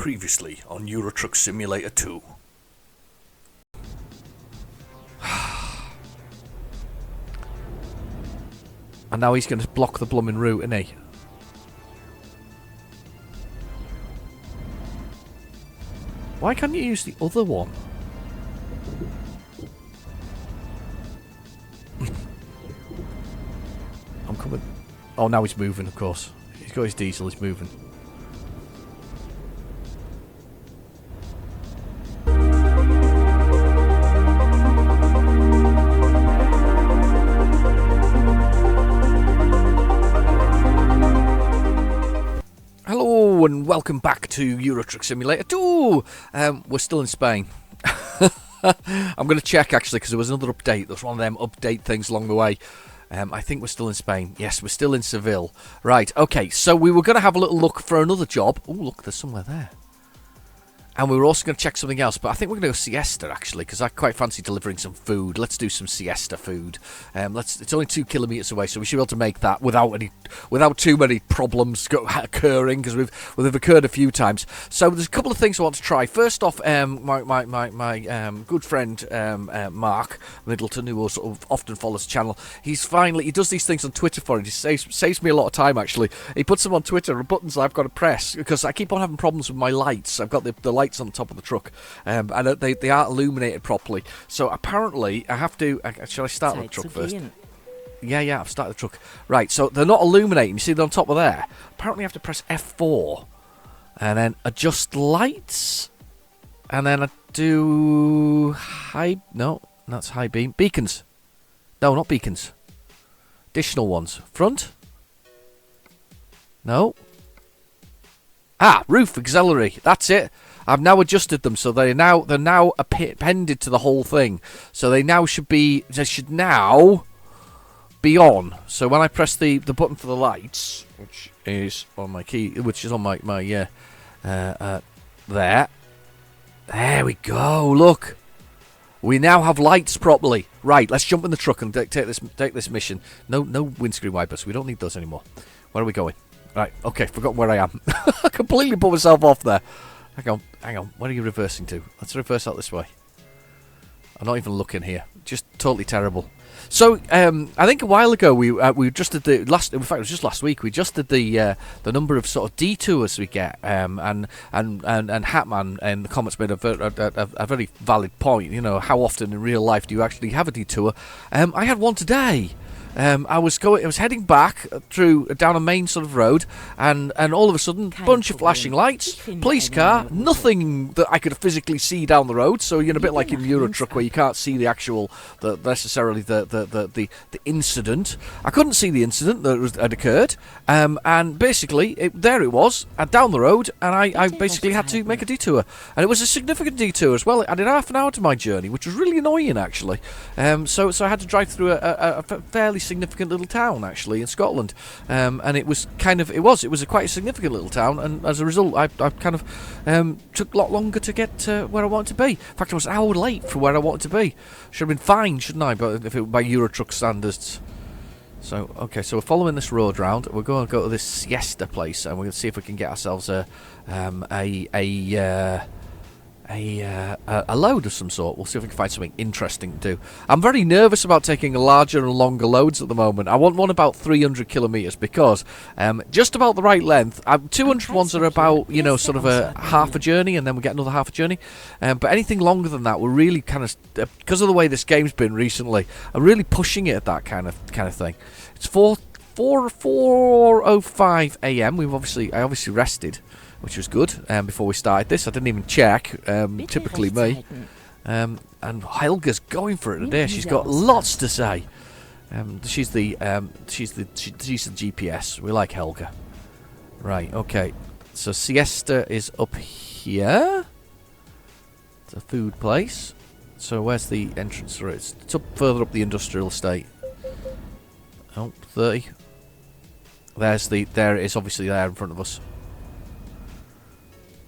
Previously on Euro Truck Simulator 2. And now he's going to block the blooming route, isn't he? Why can't you use the other one? I'm coming. Oh, now he's moving, of course. He's got his diesel, he's moving. Hello and welcome back to Euro Truck Simulator 2. We're still in Spain. I'm going to check actually because there was another update. There was one of them update things along the way. I think we're still in Spain. Yes, we're still in Seville. Right, okay, so we were going to have a little look for another job. Oh, look, there's somewhere there. And we were also going to check something else, but I think we're going to go siesta, actually, because I quite fancy delivering some food. Let's do some siesta food. It's only 2 kilometres away, so we should be able to make that without too many problems occurring, because we've occurred a few times. So there's a couple of things I want to try. First off, my good friend Mark Middleton, who sort of often follows the channel, he does these things on Twitter for it. He saves me a lot of time, actually. He puts them on Twitter, the buttons I've got to press, because I keep on having problems with my lights. I've got the lights on the top of the truck, and they aren't illuminated properly. So apparently I have to. Shall I start the truck first? Yeah, I've started the truck. Right, so they're not illuminating. You see they're on top of there. Apparently I have to press F4 and then adjust lights, and then I do high. No, that's high beam. Beacons. No, not beacons. Additional ones. Front. No. Roof auxiliary. That's it. I've now adjusted them, so they're now appended to the whole thing. So they should now be on. So when I press the button for the lights, which is on my key, which is on my there we go. Look, we now have lights properly. Right, let's jump in the truck and take this mission. No windscreen wipers. We don't need those anymore. Where are we going? Right, okay, forgot where I am. I completely put myself off there. Hang on. Where are you reversing to? Let's reverse out this way. I'm not even looking here. Just totally terrible. So, I think a while ago we adjusted the last. In fact, it was just last week. We adjusted the number of sort of detours we get. And Hatman in the comments made a very valid point. You know, how often in real life do you actually have a detour? I had one today. I was heading back down a main sort of road, and all of a sudden, bunch of flashing lights, police car, nothing that I could physically see down the road. So you're a bit like in Euro Truck where you can't see the necessarily the incident. I couldn't see the incident that had occurred, and basically there it was, down the road, and I basically had to make a detour, and it was a significant detour as well. It added half an hour to my journey, which was really annoying actually. So I had to drive through a fairly significant little town actually in Scotland, and it was quite a significant little town, and as a result I kind of took a lot longer to get to where I wanted to be. In fact, I was an hour late for where I wanted to be. Should have been fined, shouldn't I, but if it by Euro Truck standards. So okay, so we're following this road round. We're going to go to this siesta place, and we're going to see if we can get ourselves a load of some sort. We'll see if we can find something interesting to do. I'm very nervous about taking larger and longer loads at the moment. I want one about 300 kilometres because just about the right length. 200 ones are about, sort of a half a journey, and then we get another half a journey. But anything longer than that, we're really kind of, because of the way this game's been recently, I'm really pushing it at that kind of thing. It's 4:05 a.m. I obviously rested, which was good, before we started this. I didn't even check, typically me. And Helga's going for it today. She's got lots to say. She's the GPS. We like Helga. Right, okay. So siesta is up here. It's a food place. So where's the entrance? It's up further up the industrial estate. Oh, 30. There it is, obviously there in front of us.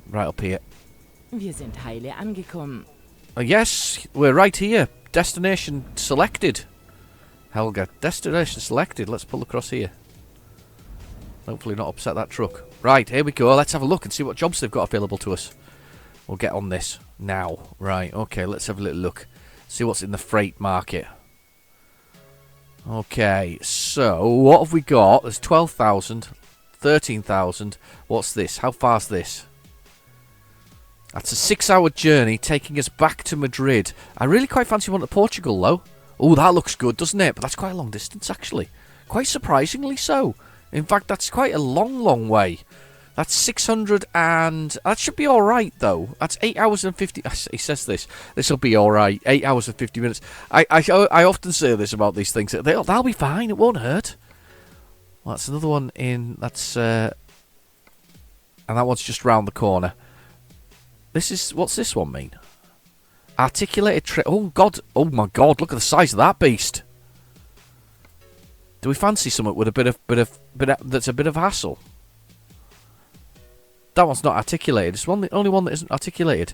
Right up here. Wir sind heile angekommen. Yes, we're right here. Destination selected. Helga, destination selected. Let's pull across here. Hopefully not upset that truck. Right, here we go. Let's have a look and see what jobs they've got available to us. We'll get on this now. Right, okay, let's have a little look. See what's in the freight market. Okay, so what have we got? There's 12,000, 13,000. What's this? How far's this? That's a 6-hour journey taking us back to Madrid. I really quite fancy one to Portugal, though. Oh, that looks good, doesn't it? But that's quite a long distance, actually. Quite surprisingly so. In fact, that's quite a long, long way. That's 600 and... That should be alright, though. That's 8 hours and 50... He says this. This will be alright. 8 hours and 50 minutes. I often say this about these things. They'll be fine. It won't hurt. Well, that's another one in... That's... and that one's just round the corner. This is... What's this one mean? Articulated... Oh, God. Oh, my God. Look at the size of that beast. Do we fancy something with a bit of that's a bit of hassle? That one's not articulated. It's the only one that isn't articulated.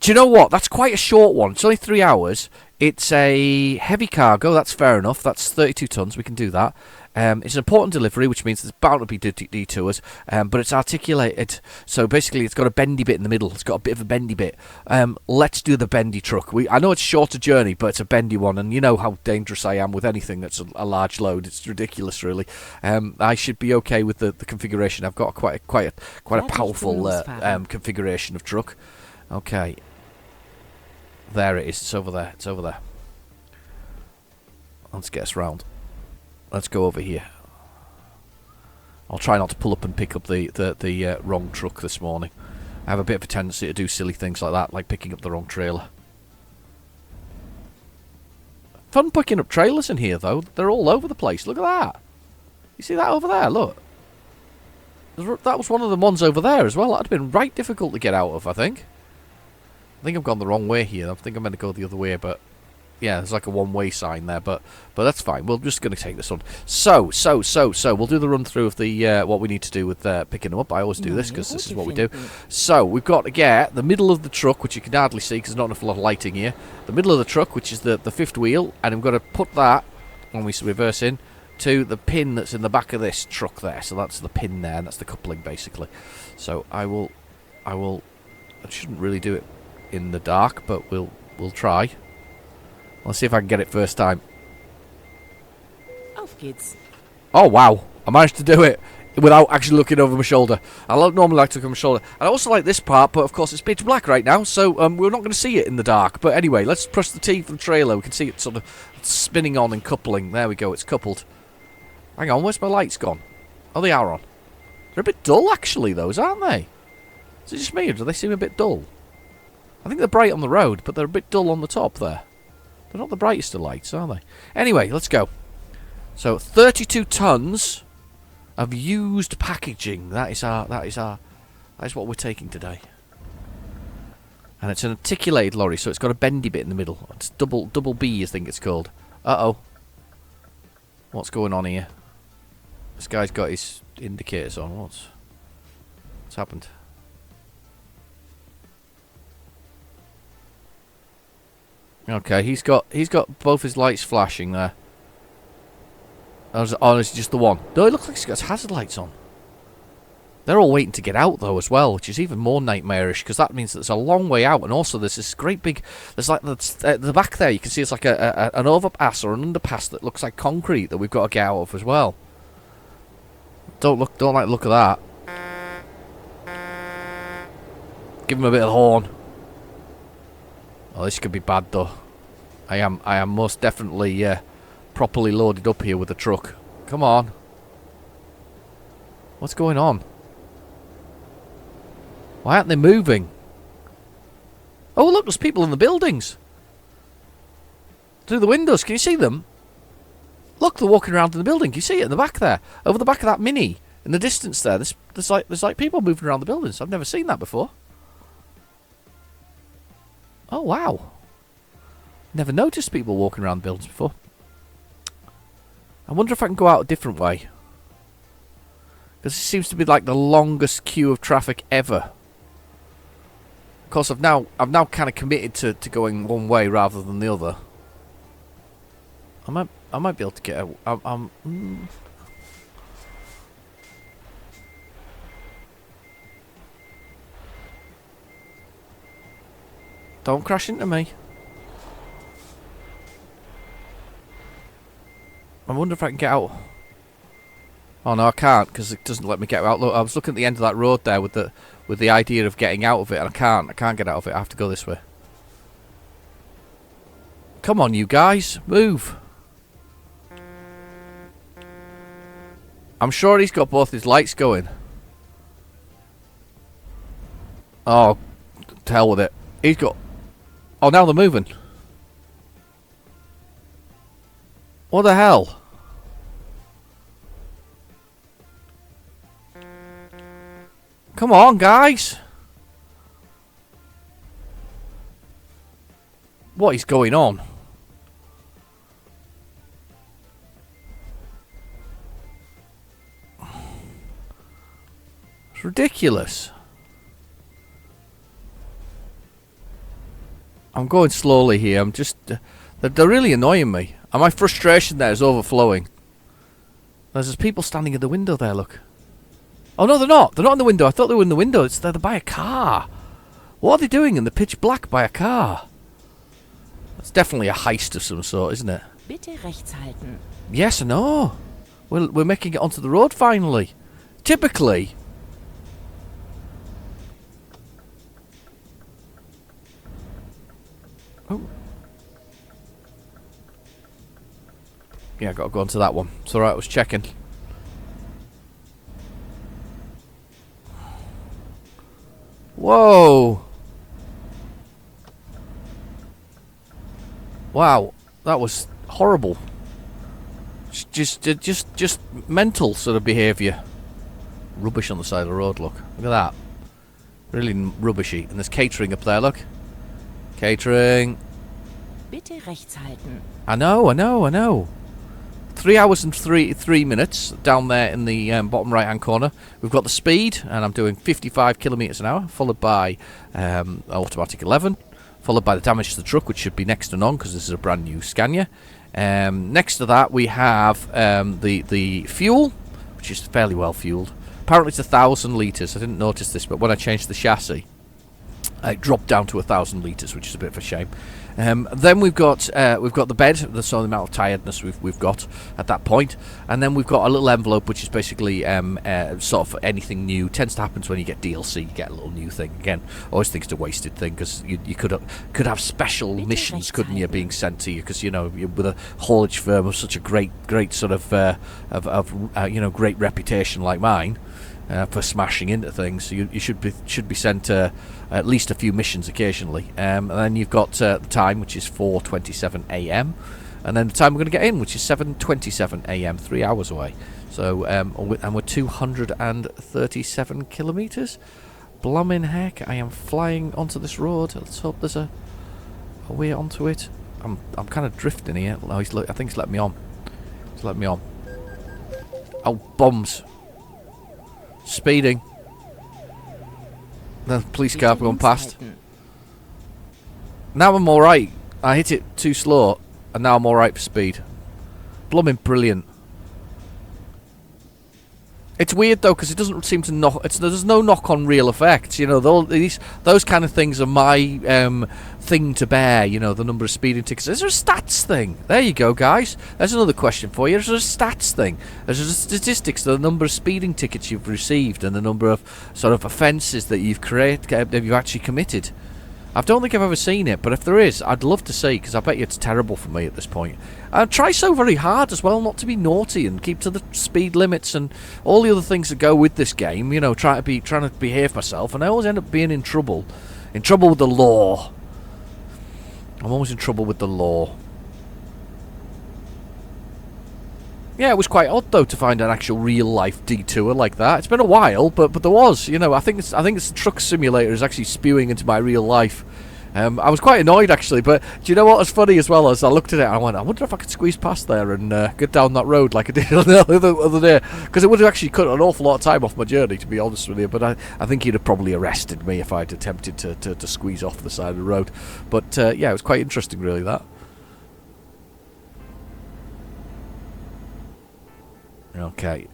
Do you know what? That's quite a short one. It's only 3 hours. It's a heavy cargo. That's fair enough. That's 32 tons. We can do that. It's an important delivery, which means there's bound to be detours. But it's articulated. So basically, it's got a bendy bit in the middle. It's got a bit of a bendy bit. Let's do the bendy truck. I know it's a shorter journey, but it's a bendy one. And you know how dangerous I am with anything that's a large load. It's ridiculous, really. I should be okay with the configuration. I've got quite a powerful configuration of truck. Okay. There it is. It's over there. It's over there. Let's get us round. Let's go over here. I'll try not to pull up and pick up the wrong truck this morning. I have a bit of a tendency to do silly things like that, like picking up the wrong trailer. Fun picking up trailers in here, though. They're all over the place. Look at that. You see that over there? Look. That was one of the ones over there as well. That'd have been right difficult to get out of, I think. I think I've gone the wrong way here. I think I'm going to go the other way, but yeah, there's like a one-way sign there, but that's fine. We're just going to take this one. So we'll do the run through of the what we need to do with picking them up. I always do this because this is what we do. So we've got to get the middle of the truck, which you can hardly see because there's not enough lot of lighting here. The middle of the truck, which is the fifth wheel, and we've got to put that when we reverse in to the pin that's in the back of this truck there. So that's the pin there, and that's the coupling basically. So I shouldn't really do it in the dark, but we'll try. Let's see if I can get it first time. Auf geht's. Oh wow, I managed to do it without actually looking over my shoulder. I normally like to look over my shoulder. I also like this part, but of course it's pitch black right now, so we're not going to see it in the dark. But anyway, let's press the T for the trailer. We can see it sort of spinning on and coupling. There we go, it's coupled. Hang on, where's my lights gone? Oh, they are on. They're a bit dull actually, those, aren't they? Is it just me, or do they seem a bit dull? I think they're bright on the road, but they're a bit dull on the top there. They're not the brightest of lights, are they? Anyway, let's go. So, 32 tons of used packaging. That is what we're taking today. And it's an articulated lorry, so it's got a bendy bit in the middle. It's double B, I think it's called. Uh-oh. What's going on here? This guy's got his indicators on. What's happened? Okay, he's got both his lights flashing there. Oh, it's just the one. No, it looks like he's got his hazard lights on. They're all waiting to get out though as well, which is even more nightmarish because that means that there's a long way out, and also there's this great big. There's like the back there. You can see it's like an overpass or an underpass that looks like concrete that we've got to get out of as well. Don't like the look of that. Give him a bit of the horn. Oh, this could be bad though. I am most definitely properly loaded up here with the truck. Come on. What's going on? Why aren't they moving? Oh look, there's people in the buildings. Through the windows, can you see them? Look, they're walking around in the building. Can you see it in the back there? Over the back of that Mini. In the distance there. There's like people moving around the buildings. I've never seen that before. Oh, wow. Never noticed people walking around buildings before. I wonder if I can go out a different way. Because it seems to be like the longest queue of traffic ever. Of course, I've now kind of committed to going one way rather than the other. I might be able to get out. Don't crash into me. I wonder if I can get out. Oh no, I can't because it doesn't let me get out. Look, I was looking at the end of that road there with the idea of getting out of it, and I can't. I can't get out of it. I have to go this way. Come on, you guys, move. I'm sure he's got both his lights going. Oh, to hell with it. He's got... Oh, now they're moving. What the hell? Come on, guys. What is going on? It's ridiculous. I'm going slowly here. I'm just... they're really annoying me. And my frustration there is overflowing. There's people standing in the window there, look. Oh, no, they're not. They're not in the window. I thought they were in the window. They're by a car. What are they doing in the pitch black by a car? It's definitely a heist of some sort, isn't it? Bitte rechts halten. Yes, I know. We're making it onto the road finally. Typically... Oh. Yeah, I got to go onto that one. It's alright, I was checking. Whoa! Wow, that was horrible. Just mental sort of behaviour. Rubbish on the side of the road, look. Look at that. Really rubbishy. And there's catering up there, look. Catering. Bitte rechts halten. I know. 3 hours and 3 minutes down there in the bottom right hand corner. We've got the speed, and I'm doing 55 kilometres an hour, followed by automatic 11, followed by the damage to the truck, which should be next to none because this is a brand new Scania. Next to that we have the fuel, which is fairly well fueled. Apparently it's 1,000 litres. I didn't notice this, but when I changed the chassis, it dropped down to 1,000 litres, which is a bit of a shame. Then we've got the bed, the amount of tiredness we've got at that point, and then we've got a little envelope which is basically sort of anything new. Tends to happen when you get DLC, you get a little new thing. Again, I always think it's a wasted thing because you could have special missions, couldn't you, being sent to you? Because you're with a haulage firm of such a great sort of great reputation like mine. For smashing into things, so you should be sent at least a few missions occasionally. And then you've got the time, which is 4:27 a.m, and then the time we're going to get in, which is 7:27 a.m, 3 hours away. So and we're 237 kilometres. Blummin' heck! I am flying onto this road. Let's hope there's a way onto it. I'm kind of drifting here. Oh, I think he's letting me on. He's letting me on. Oh, bombs! Speeding. The police car going past. Now I'm alright. I hit it too slow, and now I'm alright for speed. Blooming brilliant. It's weird though, because it doesn't seem to knock. There's no knock-on real effects. Those kind of things are my thing to bear. The number of speeding tickets. Is there a stats thing? There you go, guys. There's another question for you. Is there a stats thing? There's a statistics, the number of speeding tickets you've received, and the number of sort of offences that you've actually committed. I don't think I've ever seen it, but if there is, I'd love to see, because I bet you it's terrible for me at this point. I try so very hard as well not to be naughty and keep to the speed limits and all the other things that go with this game. Trying to behave myself, and I always end up being in trouble with the law. I'm always in trouble with the law. Yeah, it was quite odd though to find an actual real life detour like that. It's been a while, but there was. I think it's the truck simulator is actually spewing into my real life. I was quite annoyed actually, but do you know what was funny as well? As I looked at it, I went, I wonder if I could squeeze past there and get down that road like I did the other day, because it would have actually cut an awful lot of time off my journey, to be honest with you. But I think he'd have probably arrested me if I'd attempted to squeeze off the side of the road. But yeah, it was quite interesting, really, that. Okay.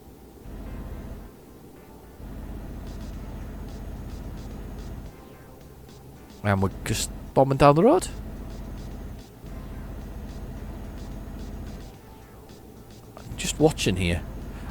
And we're just bombing down the road. Just watching here.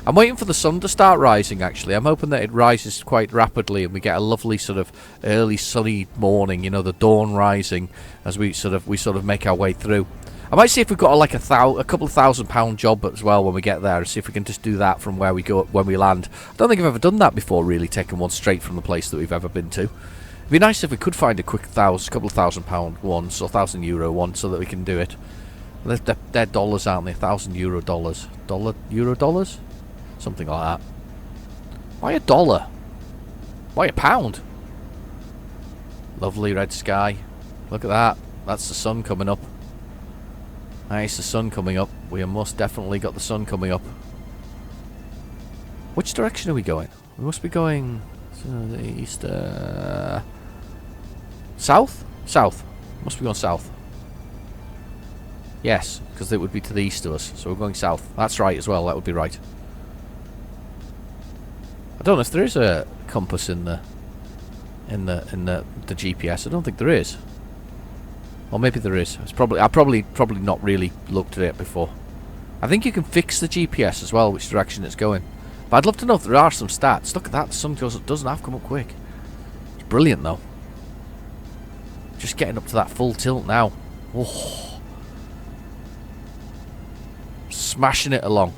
I'm waiting for the sun to start rising, actually. I'm hoping that it rises quite rapidly and we get a lovely sort of early sunny morning, you know, the dawn rising as we sort of make our way through. I might see if we've got like a couple of £1,000 job as well when we get there, and see if we can just do that from where we go when we land. I don't think I've ever done that before, really, taking one straight from the place that we've ever been to. It'd be nice if we could find a quick couple of £1,000 ones or €1,000 one so that we can do it. They're dollars, aren't they? €1,000 dollars. Euro dollars? Something like that. Why a dollar? Why a pound? Lovely red sky. Look at that. That's the sun coming up. Nice, the sun coming up. We have most definitely got the sun coming up. Which direction are we going? We must be going to the east. South? South. Must be going south. Yes, because it would be to the east of us. So we're going south. That's right as well. That would be right. I don't know if there is a compass in the GPS. I don't think there is. Or maybe there is. I probably not really looked at it before. I think you can fix the GPS as well, which direction it's going. But I'd love to know if there are some stats. Look at that. The sun doesn't have come up quick. It's brilliant though. Just getting up to that full tilt now. Oh. Smashing it along.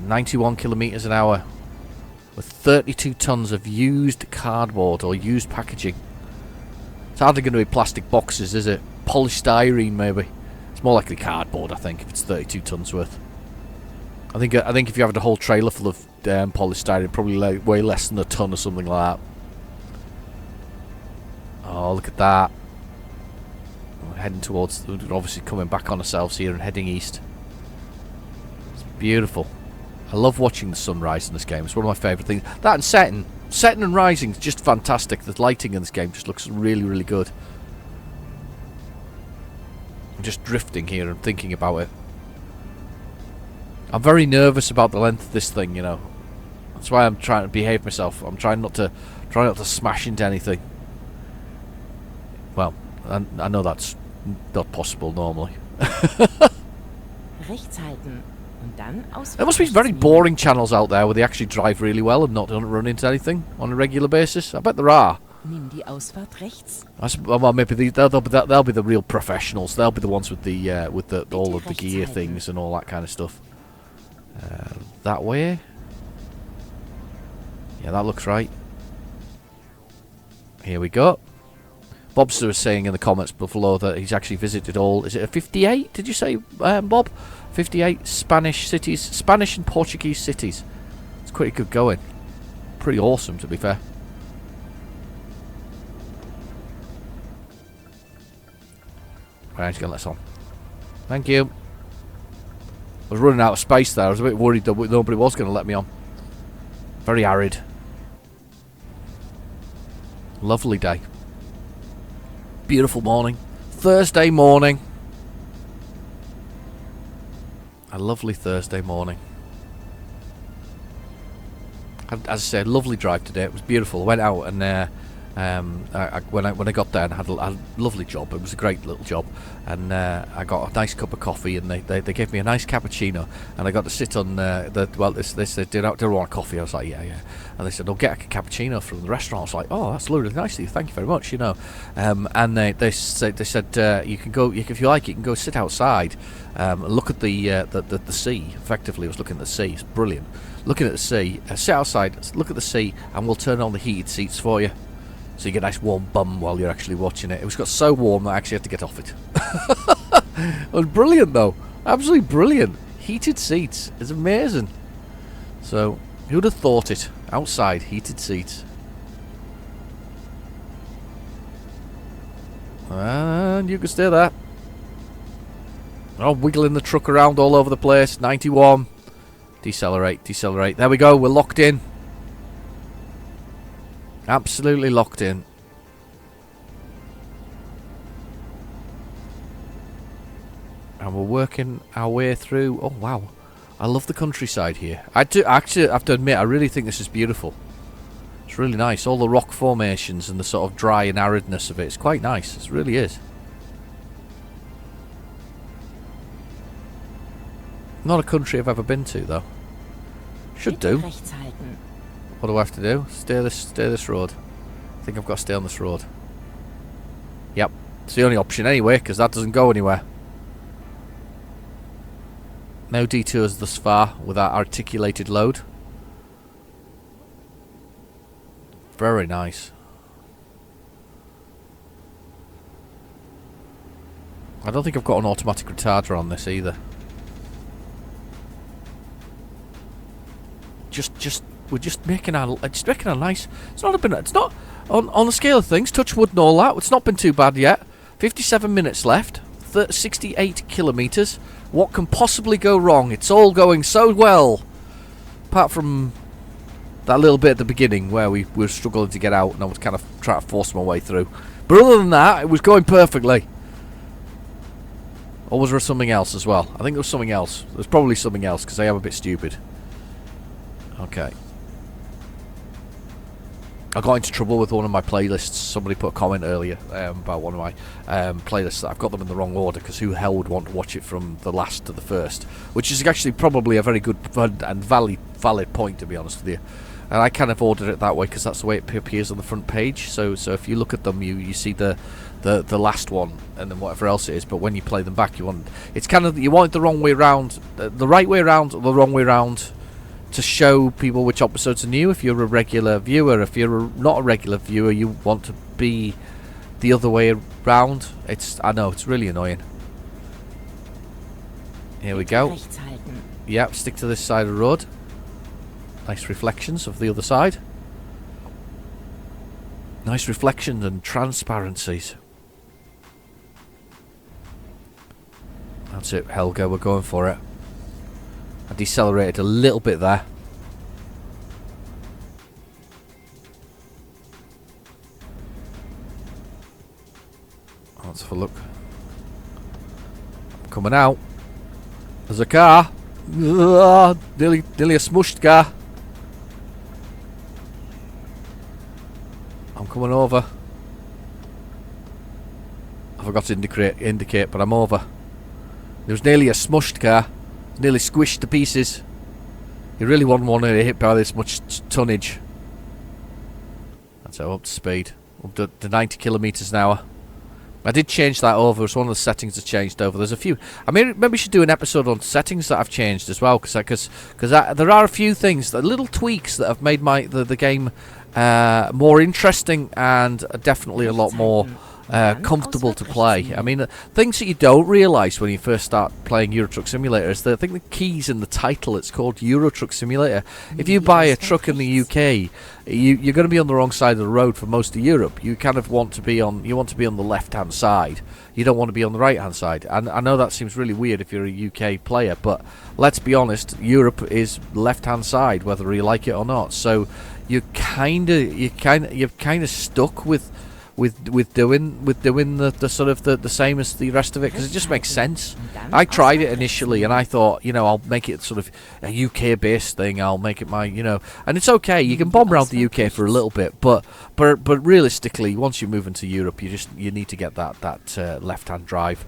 91 kilometers an hour with 32 tons of used cardboard or used packaging. It's hardly going to be plastic boxes, is it? Polystyrene, maybe. It's more likely cardboard, I think, if it's 32 tons worth. I think if you have a whole trailer full of polystyrene, probably way less than a ton or something like that. Oh, look at that. We're heading towards, we're obviously coming back on ourselves here and heading east. It's beautiful. I love watching the sunrise in this game. It's one of my favourite things. That and setting. Setting and rising is just fantastic. The lighting in this game just looks really, really good. I'm just drifting here and thinking about it. I'm very nervous about the length of this thing, you know. That's why I'm trying to behave myself. I'm trying not to smash into anything. Well, I know that's not possible normally. Rechts halten. Und dann There must be very boring channels out there where they actually drive really well and not don't run into anything on a regular basis. I bet there are. Nimm die Ausfahrt rechts. Well, maybe they'll be the real professionals. They'll be the ones with all of the gear things and all that kind of stuff. That way. Yeah, that looks right. Here we go. Bobster was saying in the comments below that he's actually visited all. Is it a 58? Did you say, Bob? 58 Spanish cities, Spanish and Portuguese cities. It's pretty good going. Pretty awesome, to be fair. Right, just gonna let us on. Thank you. I was running out of space there. I was a bit worried that nobody was going to let me on. Very arid. Lovely day. Beautiful morning. Thursday morning. A lovely Thursday morning. As I said, lovely drive today. It was beautiful. I went out and when I got there and had a lovely job. It was a great little job, and I got a nice cup of coffee, and they gave me a nice cappuccino, and I got to sit on they said, do you want coffee? I was like, yeah, and they said, I'll get a cappuccino from the restaurant. I was like, oh, that's really nice of you, thank you very much, you know. And they said you can go, if you like, you can go sit outside, look at the sea. Effectively, I was looking at the sea. It's brilliant. Looking at the sea, sit outside, look at the sea, and we'll turn on the heated seats for you. So you get a nice warm bum while you're actually watching it. It got so warm that I actually had to get off it. It was brilliant though. Absolutely brilliant. Heated seats. It's amazing. So, who'd have thought it? Outside, heated seats. And you can stay there. Oh, wiggling the truck around all over the place. 91. Decelerate, decelerate. There we go. We're locked in. Absolutely locked in. And we're working our way through. Oh wow, I love the countryside here. I have to admit, I really think this is beautiful. It's really nice. All the rock formations and the sort of dry and aridness of it. It's quite nice. It really is. Not a country I've ever been to, though. Should Bitte do. rechts halten. What do I have to do? Steer this road. I think I've got to stay on this road. Yep. It's the only option anyway, because that doesn't go anywhere. No detours thus far with that articulated load. Very nice. I don't think I've got an automatic retarder on this either. We're just making our nice. It's not on the scale of things. Touch wood and all that. It's not been too bad yet. 57 minutes left. 68 kilometers. What can possibly go wrong? It's all going so well, apart from that little bit at the beginning where we were struggling to get out, and I was kind of trying to force my way through. But other than that, it was going perfectly. Or was there something else as well? I think there was something else. There's probably something else because I am a bit stupid. Okay. I got into trouble with one of my playlists. Somebody put a comment earlier about one of my playlists that I've got them in the wrong order, because who hell would want to watch it from the last to the first? Which is actually probably a very good and valid point, to be honest with you. And I kind of ordered it that way because that's the way it appears on the front page. So if you look at them, you see the last one and then whatever else it is. But when you play them back, you want it the wrong way around, the right way around, or the wrong way around, to show people which episodes are new. If you're a regular viewer, if you're not a regular viewer, you want to be the other way around. I know it's really annoying. Here we go. Rechts halten. Yep, stick to this side of the road. Nice reflections of the other side. Nice reflections and transparencies. That's it, Helga, we're going for it. I decelerated a little bit there. Let's have a look. I'm coming out. There's a car. Ugh, nearly a smushed car. I'm coming over. I forgot to indicate, but I'm over. There was nearly a smushed car. Nearly squished to pieces. You really wouldn't want to get hit by this much tonnage. That's how up to speed. Up to 90 kilometers an hour. I did change that over. It's one of the settings that's changed over. There's a few. I mean, maybe we should do an episode on settings that I've changed as well, because there are a few things, little tweaks that have made the game more interesting and definitely a lot more comfortable to play. I mean, things that you don't realise when you first start playing Euro Truck Simulator is that I think the key's in the title. It's called Euro Truck Simulator. If you buy a truck in the UK, you're going to be on the wrong side of the road for most of Europe. You kind of want to be on the left-hand side. You don't want to be on the right-hand side. And I know that seems really weird if you're a UK player, but let's be honest, Europe is left-hand side, whether you like it or not. So you're kind of stuck with doing the sort of the same as the rest of it, because it just makes sense. I tried it initially and I thought, I'll make it sort of a UK based thing. I'll make it my, and it's okay. You can bomb around the UK for a little bit, but realistically, once you move into Europe, you need to get that left hand drive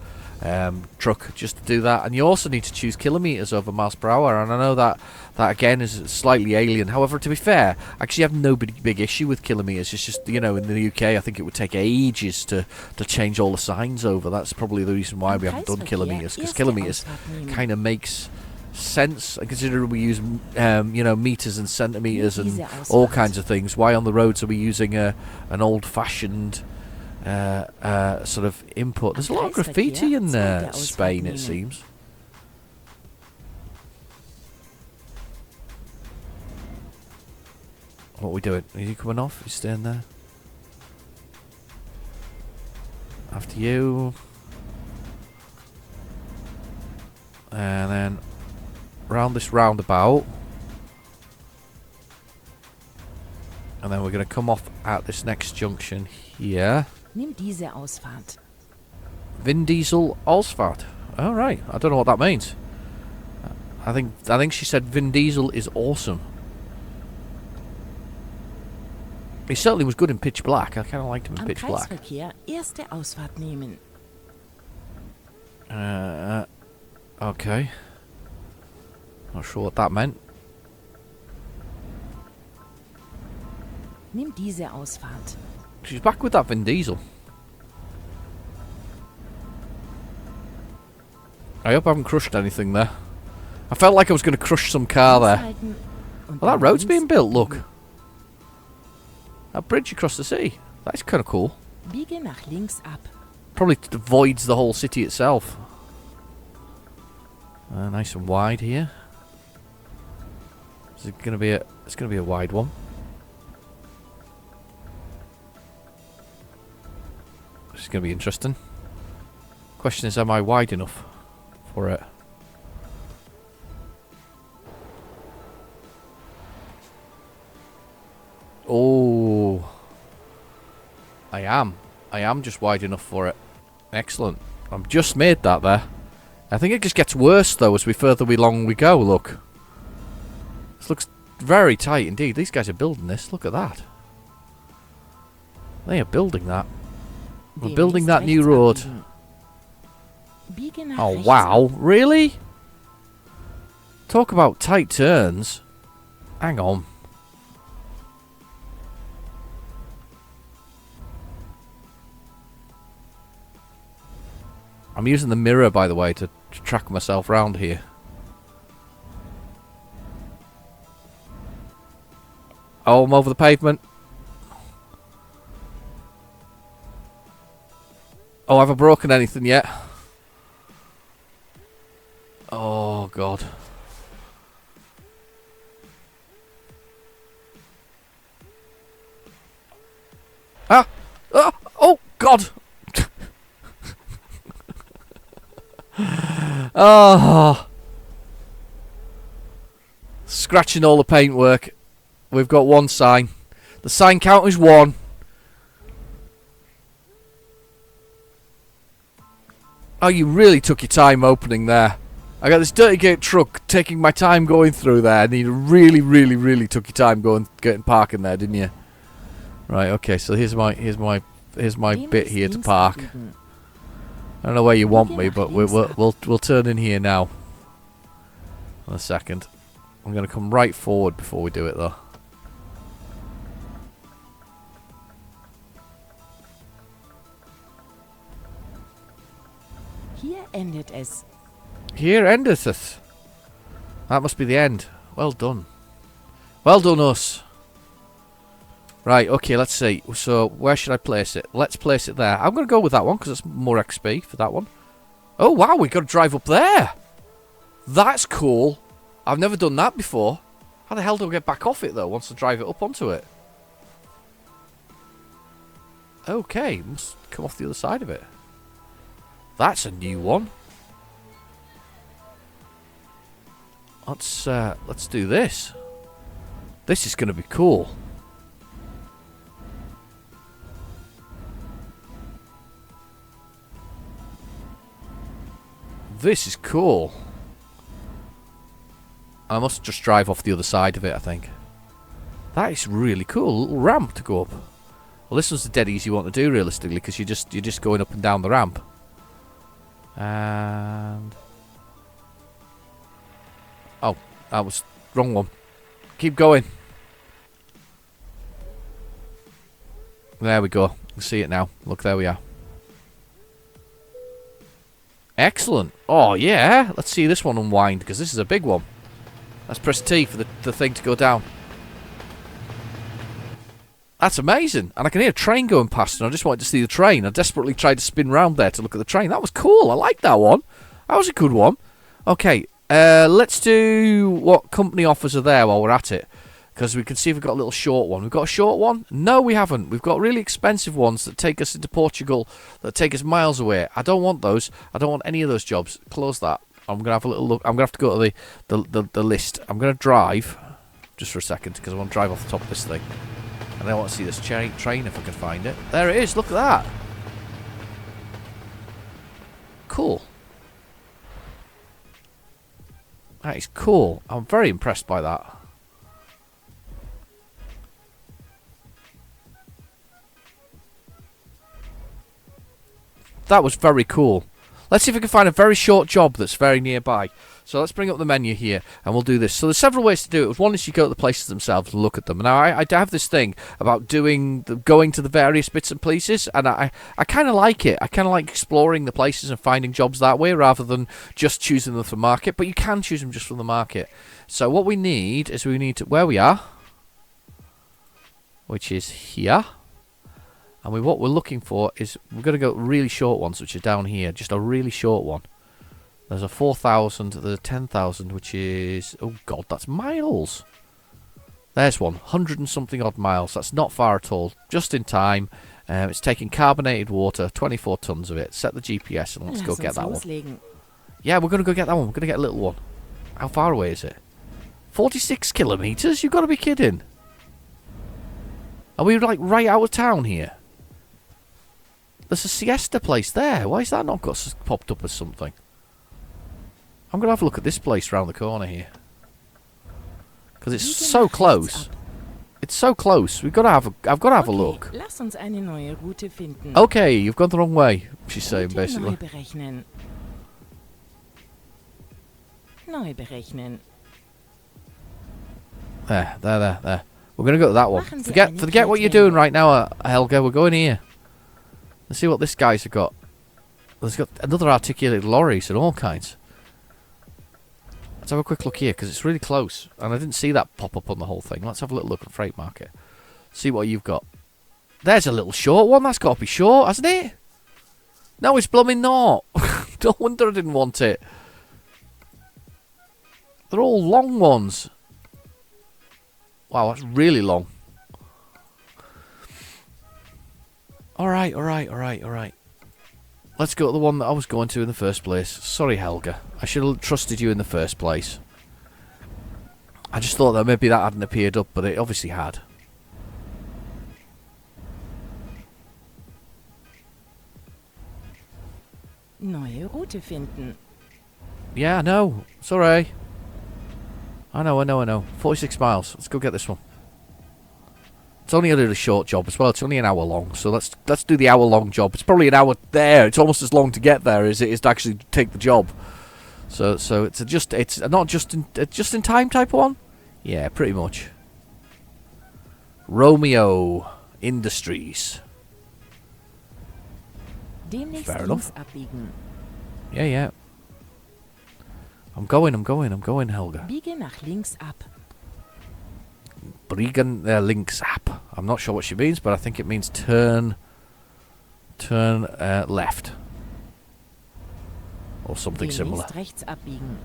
truck just to do that. And you also need to choose kilometers over miles per hour, and I know that again is slightly alien. However, to be fair, I actually have no big issue with kilometers. It's just, in the UK, I think it would take ages to change all the signs over. That's probably the reason why we haven't done kilometers, because kilometers kind of makes sense, and considering we use meters and centimeters and all kinds of things. Why on the roads are we using an old-fashioned sort of input? There's a lot of graffiti in Spain, it seems. What are we doing? Are you coming off? Are you staying there? After you. And then round this roundabout. And then we're going to come off at this next junction here. Nimm diese Ausfahrt. Vin Diesel Ausfahrt. All right. I don't know what that means. I think she said Vin Diesel is awesome. He certainly was good in Pitch Black. I kind of liked him in Am Pitch Black. Kreisverkehr erste Ausfahrt nehmen. Okay. Not sure what that meant. Nimm diese Ausfahrt. She's back with that Vin Diesel. I hope I haven't crushed anything there. I felt like I was going to crush some car there. Aushalten und Well, that dann road's links being built, abbiegen. look. That bridge across the sea. That's kind of cool. Biege nach links ab. Probably avoids the whole city itself. Nice and wide here. It's gonna be a wide one. This is gonna be interesting. Question is, am I wide enough for it? Oh, I am. I am just wide enough for it. Excellent. I've just made that there. I think it just gets worse though as we further along we go. Look, this looks very tight indeed. These guys are building this. Look at that. They are building that. We're Demnächst building that new rechts road. abbiegen. Biege nach Oh rechts wow, ab. really? Talk about tight turns. Hang on. I'm using the mirror, by the way, to track myself round here. Oh, I'm over the pavement. Oh, have I broken anything yet? Oh, God. Ah! Ah! Oh, God! Oh, scratching all the paintwork. We've got one sign. The sign count is 1. Oh, you really took your time opening there. I got this Dirty Gate truck taking my time going through there, and you really took your time getting parking there, didn't you? Right. Okay. So here's my bit here to links park. abbiegen. I don't know where you want me, but we'll turn in here now. In a second. I'm going to come right forward before we do it, though. Hier endet es. Here endeth it. That must be the end. Well done. Well done, us. Right, okay, let's see. So, where should I place it? Let's place it there. I'm going to go with that one, because it's more XP for that one. Oh, wow, we got to drive up there. That's cool. I've never done that before. How the hell do I get back off it, though, once I drive it up onto it? Okay, must come off the other side of it. That's a new one. Let's do this. This is going to be cool. This is cool. I must just drive off the other side of it, I think. That is really cool. A little ramp to go up. Well, this was the dead easy one to do, realistically, because you're just going up and down the ramp. And... oh, that was wrong one. Keep going. There we go. You can see it now. Look, there we are. Excellent. Oh, yeah. Let's see this one unwind, because this is a big one. Let's press T for the thing to go down. That's amazing. And I can hear a train going past, and I just wanted to see the train. I desperately tried to spin round there to look at the train. That was cool. I like that one. That was a good one. Okay, let's do what company offers are there while we're at it. Because we can see if we've got a little short one. We've got a short one? No, we haven't. We've got really expensive ones that take us into Portugal, that take us miles away. I don't want those. I don't want any of those jobs. Close that. I'm going to have a little look. I'm going to have to go to the list. I'm going to drive, just for a second, because I want to drive off the top of this thing. And I want to see this train if I can find it. There it is. Look at that. Cool. That is cool. I'm very impressed by that. That was very cool. Let's see if we can find a very short job that's very nearby. So let's bring up the menu here, and we'll do this. So there's several ways to do it. One is you go to the places themselves and look at them. Now, I have this thing about going to the various bits and pieces, and I kind of like it. I kind of like exploring the places and finding jobs that way rather than just choosing them from the market. But you can choose them just from the market. So what we need is where we are, which is here. And what we're looking for is we're going to go really short ones, which are down here. Just a really short one. There's a 4,000, there's a 10,000, which is... Oh, God, that's miles. There's one. 100 and something odd miles. That's not far at all. Just in time. It's taking carbonated water, 24 tons of it. Set the GPS and let's go get that one. Yeah, we're going to go get that one. We're going to get a little one. How far away is it? 46 kilometres? You've got to be kidding. Are we, like, right out of town here? There's a siesta place there. Why is that not popped up as something? I'm going to have a look at this place round the corner here. Because it's so close. It's so close. I've got to have a look. Lass uns eine neue Route finden. Okay, you've gone the wrong way, she's saying, basically. Neu berechnen. Neu berechnen. There. We're going to go to that one. Machen Sie Forget what you're doing right now, Helga. We're going here. Let's see what this guy's got. There's got another articulated lorries and all kinds. Let's have a quick look here, because it's really close. And I didn't see that pop up on the whole thing. Let's have a little look at Freight Market. See what you've got. There's a little short one. That's got to be short, hasn't it? No, it's blooming not. No wonder I didn't want it. They're all long ones. Wow, that's really long. Alright. Let's go to the one that I was going to in the first place. Sorry, Helga. I should have trusted you in the first place. I just thought that maybe that hadn't appeared up, but it obviously had. Neue Route finden. Yeah, I know. Sorry. I know. 46 miles. Let's go get this one. It's only a really short job as well. It's only an hour long, so let's do the hour-long job. It's probably an hour there. It's almost as long to get there as it is to actually take the job. So it's not just in time type one. Yeah, pretty much. Romeo Industries. Demnächst Fair links enough. abbiegen. Yeah. I'm going, Helga. Biege nach links ab. Brigen links ab. I'm not sure what she means, but I think it means turn left. Or something similar. Demnächst rechts abbiegen.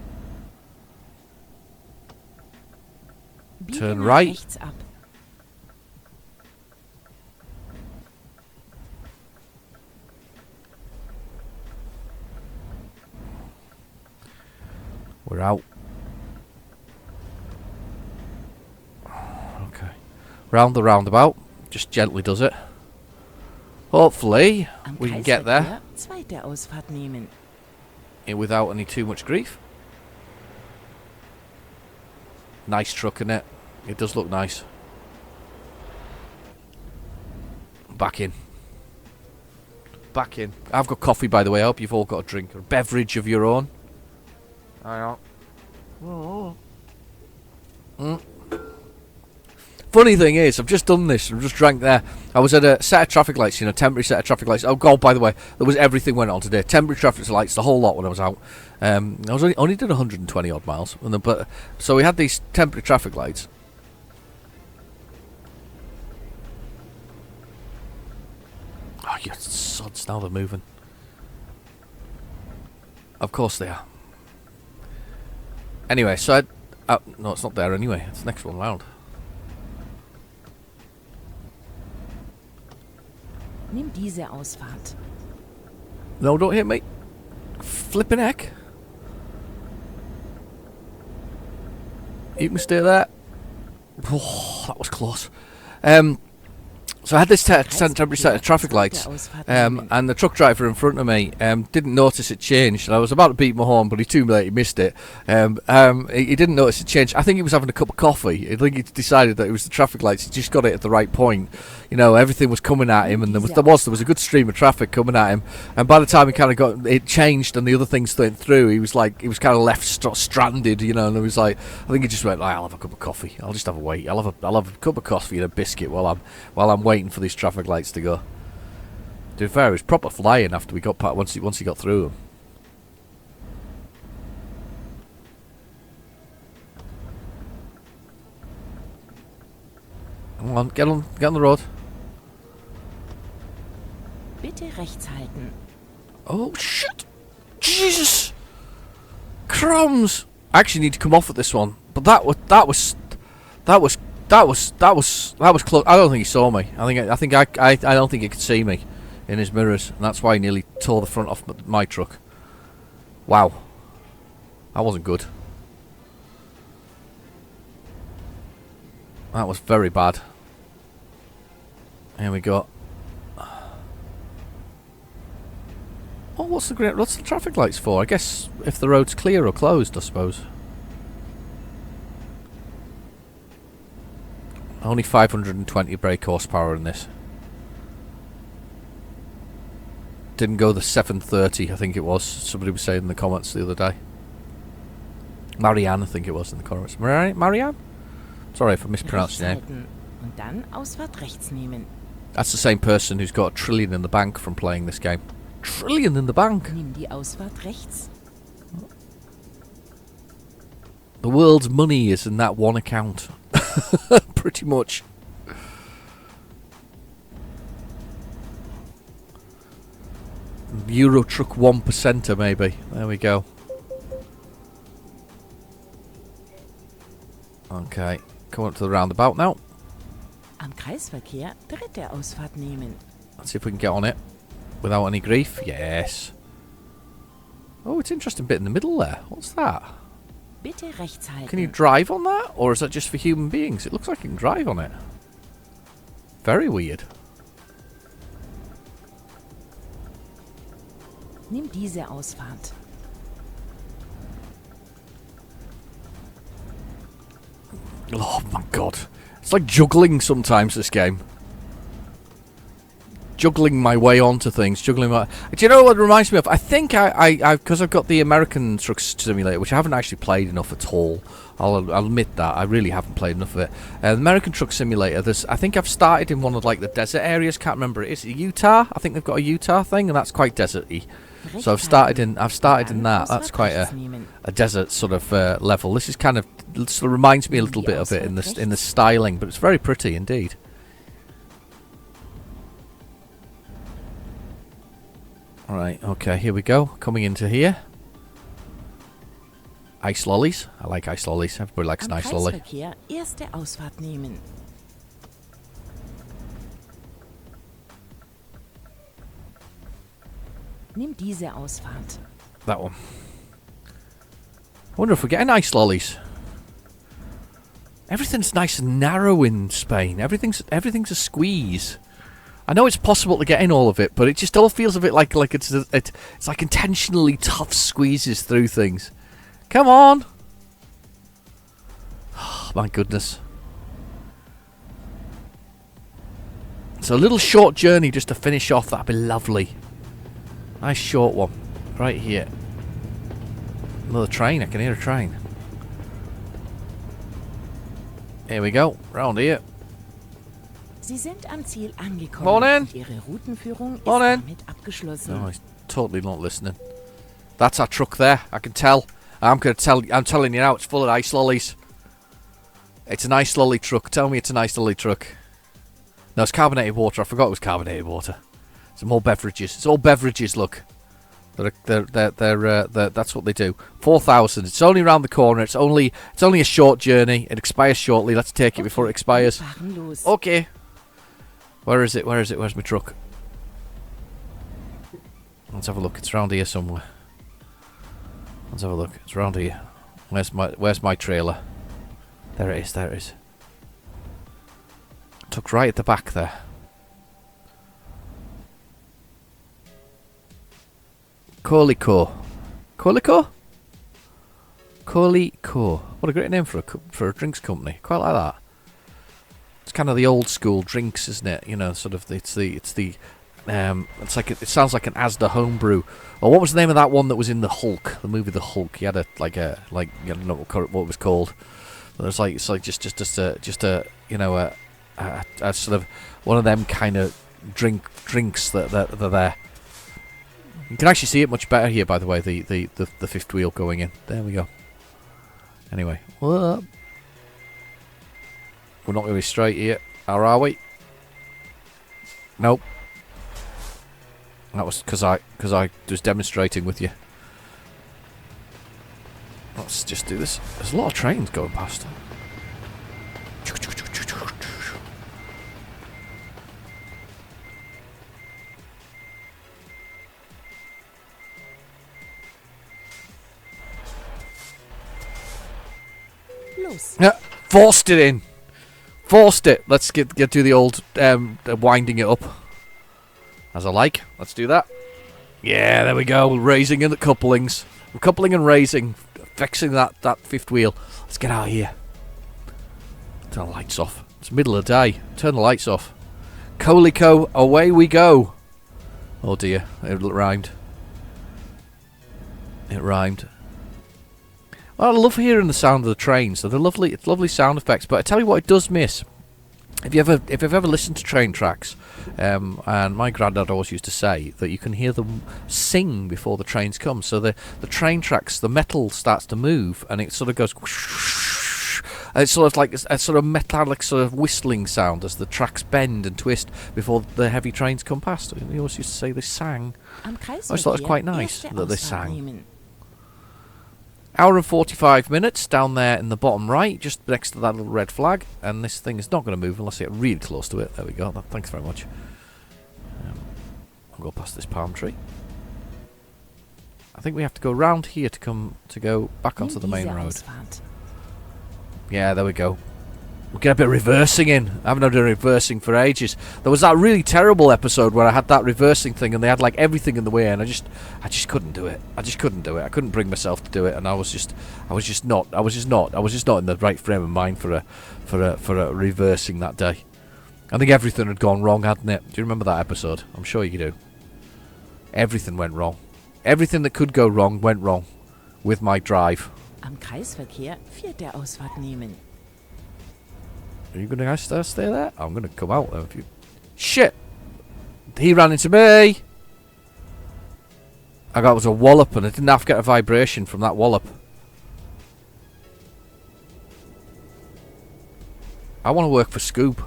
Biege Turn nach right. rechts ab. We're out. Okay. Round the roundabout. Just gently does it. Hopefully, Am we can get there Kreisverkehr zweite Ausfahrt nehmen. without any too much grief. Nice truck, isn't it? It does look nice. Back in. I've got coffee, by the way. I hope you've all got a drink or a beverage of your own. I know. Funny thing is, I've just done this. I've just drank there. I was at a set of traffic lights, temporary set of traffic lights. Oh God, by the way, there was everything went on today. Temporary traffic lights, the whole lot when I was out. I was only did 120 odd miles, so we had these temporary traffic lights. Oh, you sods! Now they're moving. Of course they are. Anyway, so no, it's not there anyway. It's the next one round. Nimm diese Ausfahrt. No, don't hit me. Flipping heck. You can stay there. Oh, that was close. So I had this temporary set of traffic lights, and the truck driver in front of me didn't notice it changed. And I was about to beat my horn, but he too late. He missed it. He didn't notice it changed. I think he was having a cup of coffee. I think he decided that it was the traffic lights. He just got it at the right point. You know, everything was coming at him, and there was a good stream of traffic coming at him. And by the time he kind of got it changed and the other things went through, he was kind of left stranded. You know, and it was like, I think he just went, I'll have a cup of coffee. I'll just have a wait. I'll have a cup of coffee and a biscuit while I'm waiting for these traffic lights to go. To be fair, it was proper flying after we got once he got through them. Come on, get on the road. Bitte rechts halten. Oh shit! Jesus! Crumbs! I actually need to come off at this one, but that was close. I don't think he saw me. I don't think he could see me in his mirrors, and that's why he nearly tore the front off my truck. Wow, that wasn't good. That was very bad. Here we go. Oh, what's the traffic lights for? I guess if the road's clear or closed, I suppose. Only 520 brake horsepower in this. Didn't go the 730, I think it was. Somebody was saying in the comments the other day. Marianne, I think it was in the comments. Marianne? Sorry if I mispronounced your name. Und dann Ausfahrt rechts nehmen. That's the same person who's got $1 trillion in the bank from playing this game. $1 trillion in the bank! Nimm die Ausfahrt rechts. The world's money is in that one account. Pretty much. Euro Truck 1%er maybe. There we go. Okay, come up to the roundabout now. Am Kreisverkehr dritte Ausfahrt nehmen. Let's see if we can get on it without any grief. Yes. Oh, it's an interesting bit in the middle there. What's that? Bitte rechts halten. Can you drive on that? Or is that just for human beings? It looks like you can drive on it. Very weird. Nimm diese Ausfahrt. Oh my god. It's like juggling sometimes, this game. Juggling my way onto things. Do you know what it reminds me of? I think because I've got the American Truck Simulator, which I haven't actually played enough at all. I'll admit that. I really haven't played enough of it. The American Truck Simulator, I think I've started in one of like the desert areas. Can't remember it is. Utah? I think they've got a Utah thing, and that's quite deserty. So I've started in that. That's quite a desert sort of level. This is kind of sort of reminds me a little bit of it in the styling, but it's very pretty indeed. Alright, okay, here we go. Coming into here. Ice lollies. I like ice lollies. Everybody likes an ice lolly. Kreisverkehr erste Ausfahrt nehmen. Nimm diese Ausfahrt. That one. I wonder if we're getting ice lollies. Everything's nice and narrow in Spain. Everything's a squeeze. I know it's possible to get in all of it, but it just all feels a bit like it's like intentionally tough squeezes through things. Come on! Oh, my goodness. So a little short journey just to finish off. That'd be lovely. Nice short one. Right here. Another train. I can hear a train. Here we go. Round here. Sie sind am Ziel angekommen. Morning. Ihre Routenführung ist Morning. damit abgeschlossen. No, he's totally not listening. That's our truck there. I can tell. I'm telling you now, it's full of ice lollies. It's an ice lolly truck. Tell me it's an ice lolly truck. No, it's carbonated water. I forgot it was carbonated water. It's more beverages. It's all beverages. Look, that's what they do. 4,000. It's only around the corner. It's only a short journey. It expires shortly. Let's take it before it expires. Okay. Where is it? Where's my truck? Let's have a look. It's around here somewhere. Let's have a look. It's around here. Where's my trailer? There it is. Tucked right at the back there. Colicor. Colicor? Colicor. What a great name for a drinks company. Quite like that. It's kind of the old school drinks, isn't it? You know, sort of. It sounds like an Asda homebrew. Or what was the name of that one that was in the Hulk, the movie The Hulk? He had I don't know what it was called. But it's like just a sort of one of them kind of drinks that are there. You can actually see it much better here, by the way. The fifth wheel going in. There we go. Anyway, we're not going to be straight here, or are we? Nope. That was because I was demonstrating with you. Let's just do this. There's a lot of trains going past. Los. Yeah, forced it in. Forced it. Let's get do the old winding it up. As I like. Let's do that. Yeah, there we go. We're raising in the couplings. We're coupling and raising. Fixing that fifth wheel. Let's get out of here. Turn the lights off. It's middle of the day. Turn the lights off. Colico, away we go. Oh dear. It rhymed. It rhymed. Well, I love hearing the sound of the trains. They're lovely. It's lovely sound effects. But I tell you what, it does miss. If you've ever listened to train tracks, and my granddad always used to say that you can hear them sing before the trains come. So the train tracks, the metal starts to move, and it sort of goes. And it's sort of like a sort of metallic sort of whistling sound as the tracks bend and twist before the heavy trains come past. And he always used to say they sang. Am I always thought it was quite nice erste that they Ausfahrt sang. nehmen. Hour and 45 minutes down there in the bottom right, just next to that little red flag. And this thing is not going to move unless I get really close to it. There we go. Thanks very much. I'll go past this palm tree. I think we have to go round here to go back onto Nimm the main diese road. Ausfahrt. Yeah, there we go. We'll get a bit of reversing in. I haven't had a reversing for ages. There was that really terrible episode where I had that reversing thing and they had like everything in the way and I just couldn't do it. I couldn't bring myself to do it and I was just not in the right frame of mind for a reversing that day. I think everything had gone wrong, hadn't it? Do you remember that episode? I'm sure you do. Everything went wrong. Everything that could go wrong went wrong with my drive. Am Kreisverkehr vierte Ausfahrt nehmen. Are you going to stay there? I'm going to come out there if you... Shit! He ran into me! I got a wallop and I didn't have to get a vibration from that wallop. I want to work for Scoop.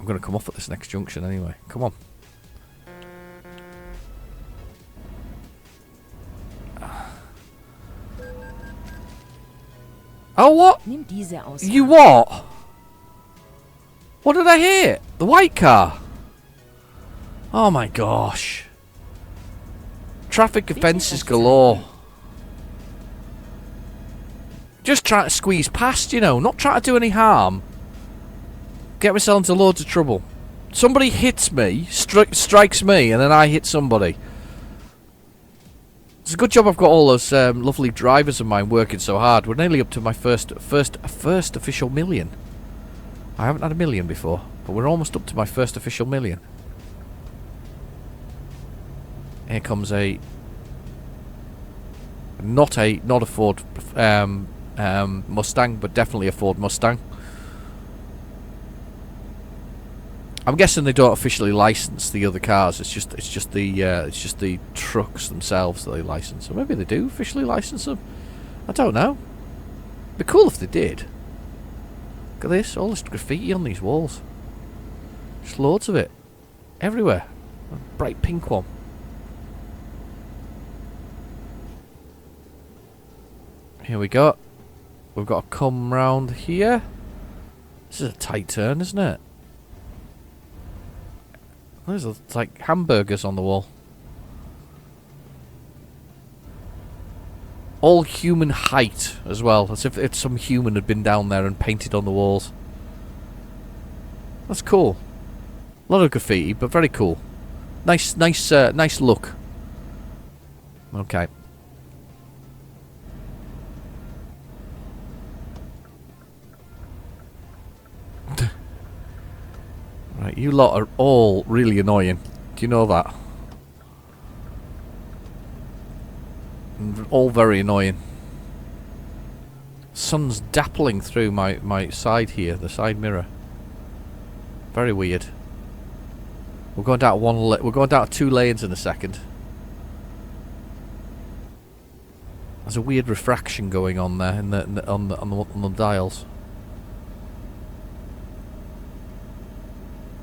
I'm going to come off at this next junction anyway. Come on. Oh, what? Nimm diese Ausfahrt. You what? What did I hear? The white car? Oh my gosh. Traffic offences galore. Just trying to squeeze past, you know, not trying to do any harm. Get myself into loads of trouble. Somebody hits me, strikes me, and then I hit somebody. It's a good job I've got all those lovely drivers of mine working so hard. We're nearly up to my first official million. I haven't had a million before, but we're almost up to my first official million. Here comes not a Ford Mustang, but definitely a Ford Mustang. I'm guessing they don't officially license the other cars. It's just the trucks themselves that they license. Or maybe they do officially license them. I don't know. It'd be cool if they did. Look at this, all this graffiti on these walls. Just loads of it, everywhere. A bright pink one. Here we go. We've got to come round here. This is a tight turn, isn't it? There's like hamburgers on the wall. All human height as well, as if some human had been down there and painted on the walls. That's cool. A lot of graffiti, but very cool. Nice look. Okay. Right, you lot are all really annoying. Do you know that? All very annoying. Sun's dappling through my side here, the side mirror. Very weird. We're going down we're going down 2 lanes in a second. There's a weird refraction going on there on the dials.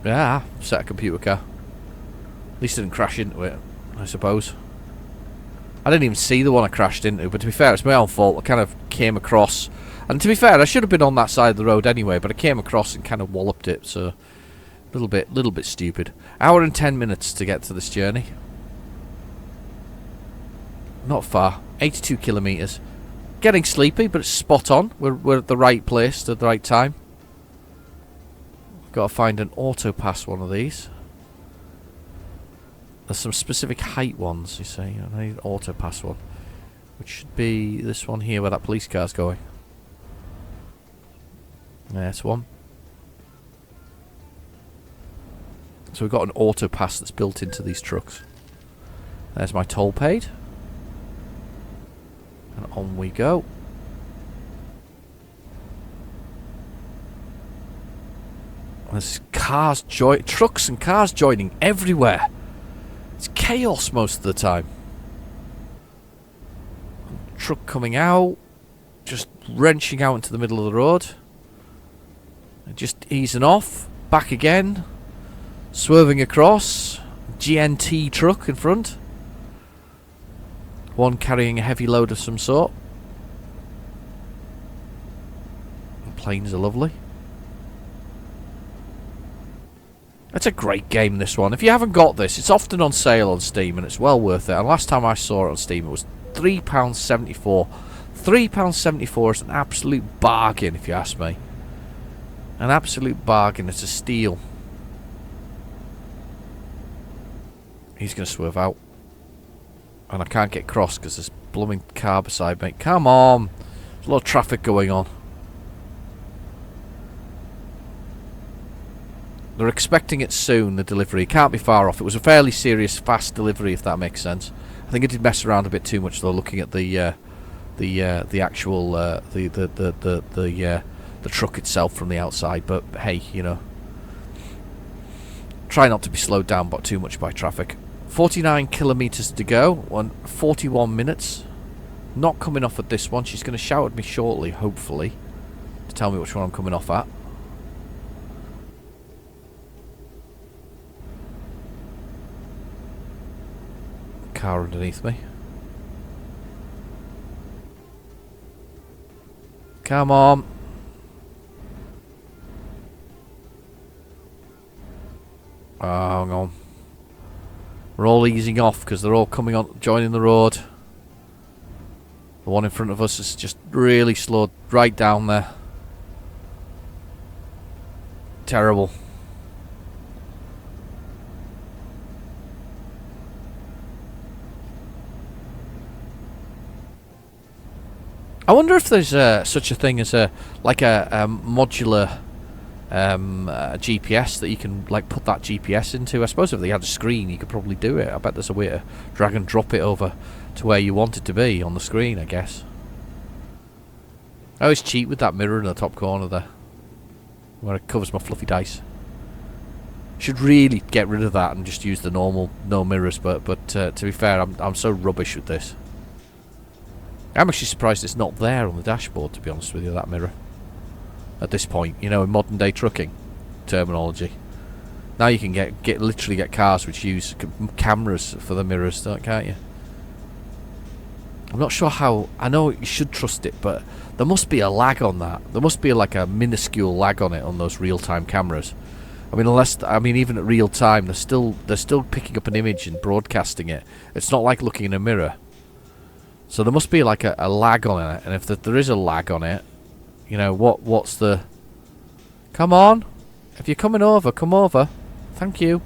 Yeah, set a computer car. At least I didn't crash into it, I suppose. I didn't even see the one I crashed into, but to be fair, it's my own fault. I kind of came across, and to be fair, I should have been on that side of the road anyway, but I came across and kind of walloped it, so a little bit stupid. Hour and 10 minutes to get to this journey. Not far. 82 kilometres. Getting sleepy, but it's spot on. We're at the right place at the right time. Got to find an auto pass one of these. There's some specific height ones, you see. I need an auto pass one, which should be this one here where that police car's going. There's one. So we've got an auto pass that's built into these trucks. There's my toll paid. And on we go. There's trucks and cars joining everywhere. It's chaos most of the time. Truck coming out, just wrenching out into the middle of the road. And just easing off, back again, swerving across. GNT truck in front. One carrying a heavy load of some sort. The planes are lovely. It's a great game, this one. If you haven't got this, it's often on sale on Steam and it's well worth it. And last time I saw it on Steam, it was £3.74. £3.74 is an absolute bargain, if you ask me. An absolute bargain. It's a steal. He's going to swerve out. And I can't get cross because there's a blooming car beside me. Come on. There's a lot of traffic going on. They're expecting it soon, the delivery. Can't be far off. It was a fairly serious, fast delivery, if that makes sense. I think it did mess around a bit too much, though, looking at the actual the truck itself from the outside. But hey, you know, try not to be slowed down too much by traffic. 49 kilometres to go on 41 minutes. Not coming off at this one. She's going to shout at me shortly, hopefully, to tell me which one I'm coming off at. Car underneath me. Come on. Oh, hang on. We're all easing off because they're all coming on, joining the road. The one in front of us has just really slowed right down there. Terrible. I wonder if there's such a thing as a modular GPS that you can like put that GPS into. I suppose if they had a screen, you could probably do it. I bet there's a way to drag and drop it over to where you want it to be on the screen, I guess. I always cheat with that mirror in the top corner there, where it covers my fluffy dice. Should really get rid of that and just use the normal no mirrors. But to be fair, I'm so rubbish with this. I'm actually surprised it's not there on the dashboard, to be honest with you, that mirror. At this point, you know, in modern day trucking terminology. Now you can literally get cars which use cameras for the mirrors, can't you? I'm not sure how. I know you should trust it, but there must be a lag on that. There must be like a minuscule lag on it on those real-time cameras. I mean, even at real time, they're still picking up an image and broadcasting it. It's not like looking in a mirror. So there must be like a lag on it, and if there is a lag on it, you know, what's the... Come on! If you're coming over, come over. Thank you.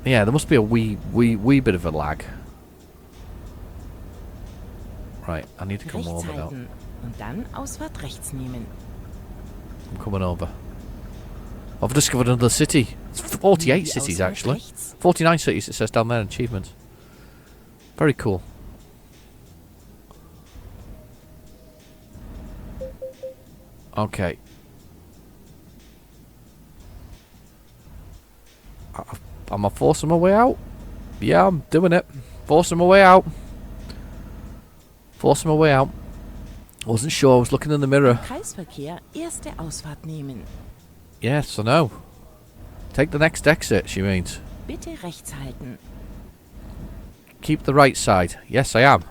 Yeah, there must be a wee bit of a lag. Right, I need to come Rechts over now. halten und dann Ausfahrt rechts nehmen. I'm coming over. I've discovered another city. It's 48 Nimm die cities, Ausfahrt actually. rechts. 49 cities, it says down there in achievements. Very cool. Okay. Am I forcing my way out? Yeah, I'm doing it. Forcing my way out. Forcing my way out. Wasn't sure, I was looking in the mirror. Kreisverkehr erste Ausfahrt nehmen. Yes, I know. Take the next exit, she means. Bitte rechts halten. Keep the right side. Yes, I am.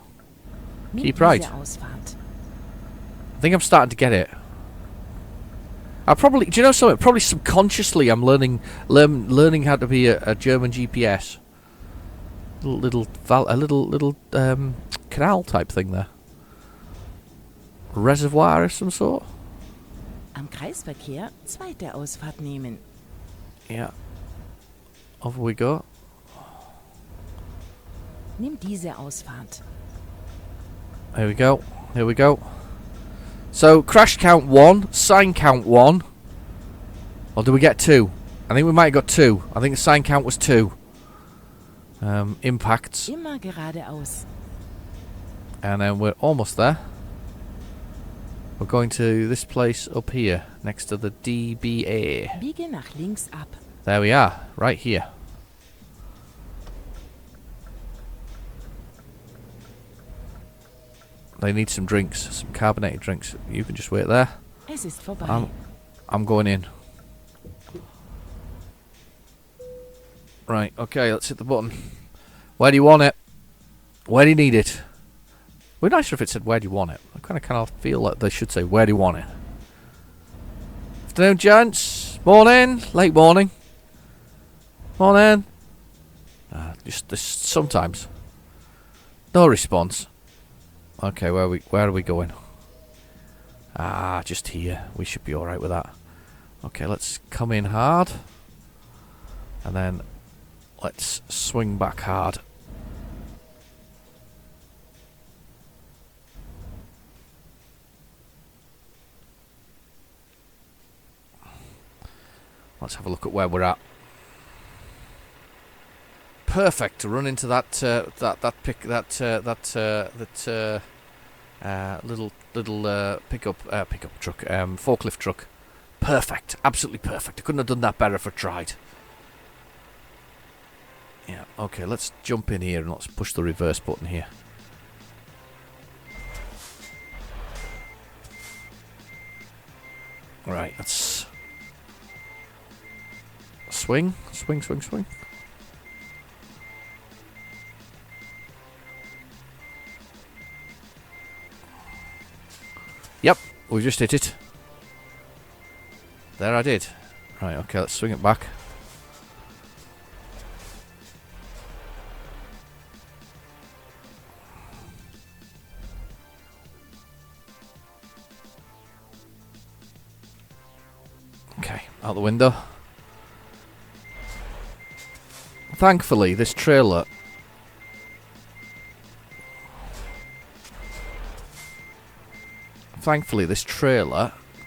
Nimm Keep diese right. Ausfahrt. I think I'm starting to get it. I probably, do you know something? Probably subconsciously, I'm learning how to be a German GPS. Little canal type thing there. Reservoir of some sort. Am Kreisverkehr zweite Ausfahrt nehmen. Yeah. Over we go. Nimm diese Ausfahrt. Here we go. Here we go. So, crash count 1, sign count 1. Or do we get 2? I think we might have got 2. I think the sign count was 2. Impacts. Immer geradeaus. And then we're almost there. We're going to this place up here, next to the DBA. Biege nach links ab. There we are, right here. They need some drinks, some carbonated drinks. You can just wait there. Es ist vorbei. I'm going in. Right, okay, let's hit the button. Where do you want it? Where do you need it? Would be nicer if it said, where do you want it? I kind of feel like they should say, where do you want it? Afternoon, gents. Morning. Late morning. Morning. Just this sometimes. No response. Okay, where are we going? Just here. We should be alright with that. Okay, let's come in hard. And then let's swing back hard. Let's have a look at where we're at. Perfect to run into that little pickup truck, forklift truck. Perfect, absolutely perfect. I couldn't have done that better if I tried. Yeah, okay, let's jump in here and let's push the reverse button here. Right, let's swing. Yep, we just hit it. There I did. Right, okay, let's swing it back. Okay, out the window. Thankfully, this trailer...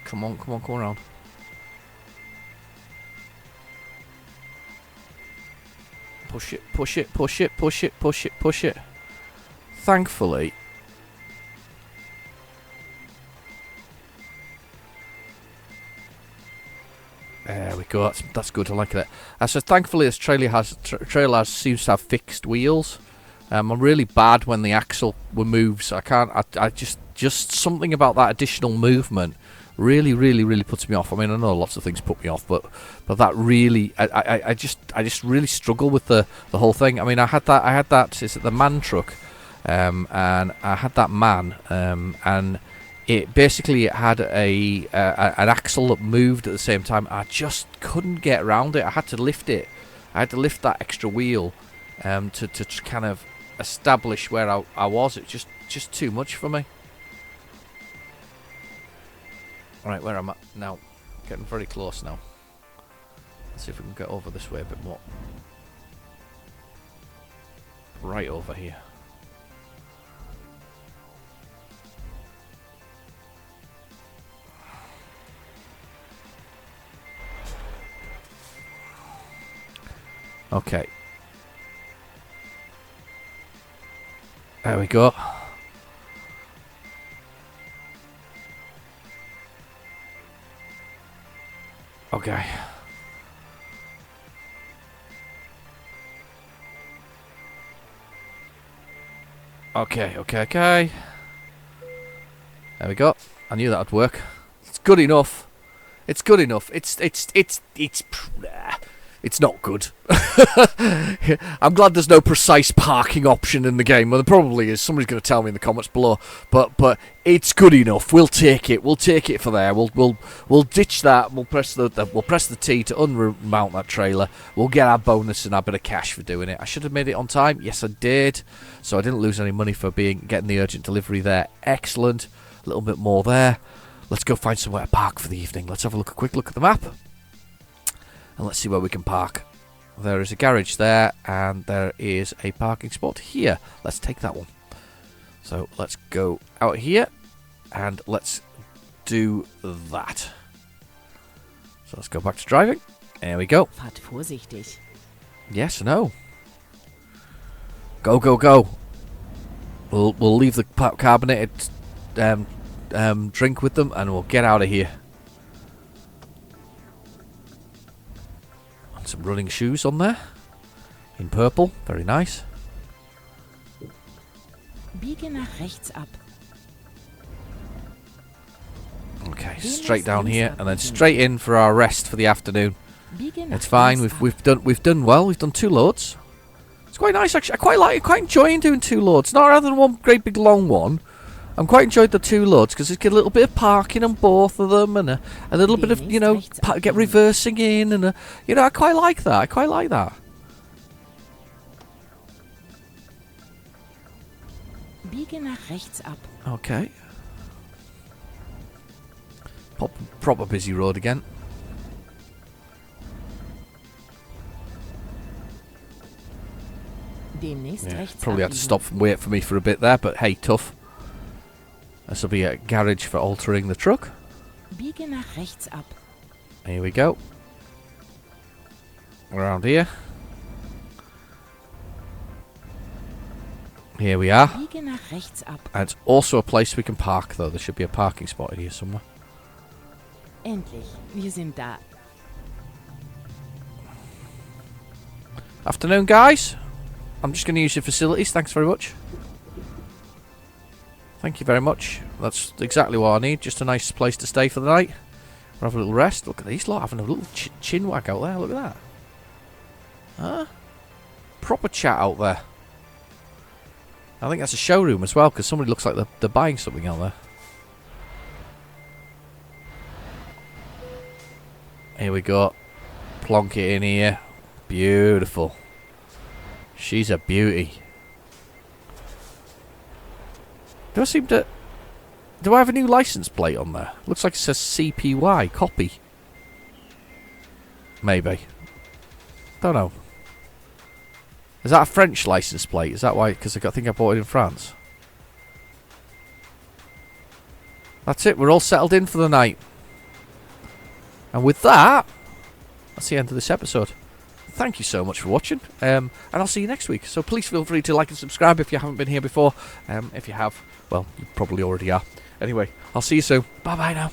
Come on around. Push it. Thankfully... There we go. That's good. I like that. So thankfully, this trailer seems to have fixed wheels. I'm really bad when the axle moves. I just something about that additional movement really puts me off. I mean, I know lots of things put me off, but that really, I just really struggle with the whole thing. I mean, I had that. Is it the man truck? And I had that man. And it basically had an axle that moved at the same time. I just couldn't get around it. I had to lift it. I had to lift that extra wheel to kind of establish where I was. It's just too much for me. Right, where am I now? Getting very close now. Let's see if we can get over this way a bit more. Right over here. Okay. There we go. Okay. Okay. There we go. I knew that'd work. It's good enough. It's good enough. It's not good. I'm glad there's no precise parking option in the game. Well, there probably is. Somebody's going to tell me in the comments below. But it's good enough. We'll take it. We'll take it for there. We'll ditch that. We'll press the T to unmount that trailer. We'll get our bonus and our bit of cash for doing it. I should have made it on time. Yes, I did. So I didn't lose any money for getting the urgent delivery there. Excellent. A little bit more there. Let's go find somewhere to park for the evening. Let's have a quick look at the map. And let's see where we can park. There is a garage there, and there is a parking spot here. Let's take that one. So let's go out here, and let's do that. So let's go back to driving. There we go. Fahrt vorsichtig. Yes, no. Go. We'll leave the carbonated drink with them, and we'll get out of here. Some running shoes on there in purple, very nice. Biege nach rechts ab. Okay, straight down here and then straight in for our rest for the afternoon. Biege nach It's fine. links We've done well. We've done 2 loads. It's quite nice actually. I quite enjoying doing 2 loads. Not rather than one great big long one. I'm quite enjoyed the 2 loads because it's get a little bit of parking on both of them and a little bit of, you know, get reversing in and you know, I quite like that. Biege nach rechts ab. Okay. Proper busy road again. Demnächst rechts Probably had to abbiegen. stop and wait for me for a bit there, but hey, tough. This will be a garage for altering the truck. Biege nach rechts ab. Here we go. Around here. Here we are. Biege nach rechts ab. And it's also a place we can park, though. There should be a parking spot in here somewhere. Endlich, wir sind da. Afternoon, guys. I'm just going to use your facilities. Thanks very much. Thank you very much. That's exactly what I need. Just a nice place to stay for the night. We'll have a little rest. Look at these lot having a little chin wag out there. Look at that. Huh? Proper chat out there. I think that's a showroom as well, because somebody looks like they're buying something out there. Here we go. Plonk it in here. Beautiful. She's a beauty. Do I have a new license plate on there? Looks like it says CPY, copy. Maybe. Don't know. Is that a French license plate? Is that why? Because I think I bought it in France. That's it. We're all settled in for the night. And with that, that's the end of this episode. Thank you so much for watching. And I'll see you next week. So please feel free to like and subscribe if you haven't been here before. If you have, well, you probably already are. Anyway, I'll see you soon. Bye-bye now.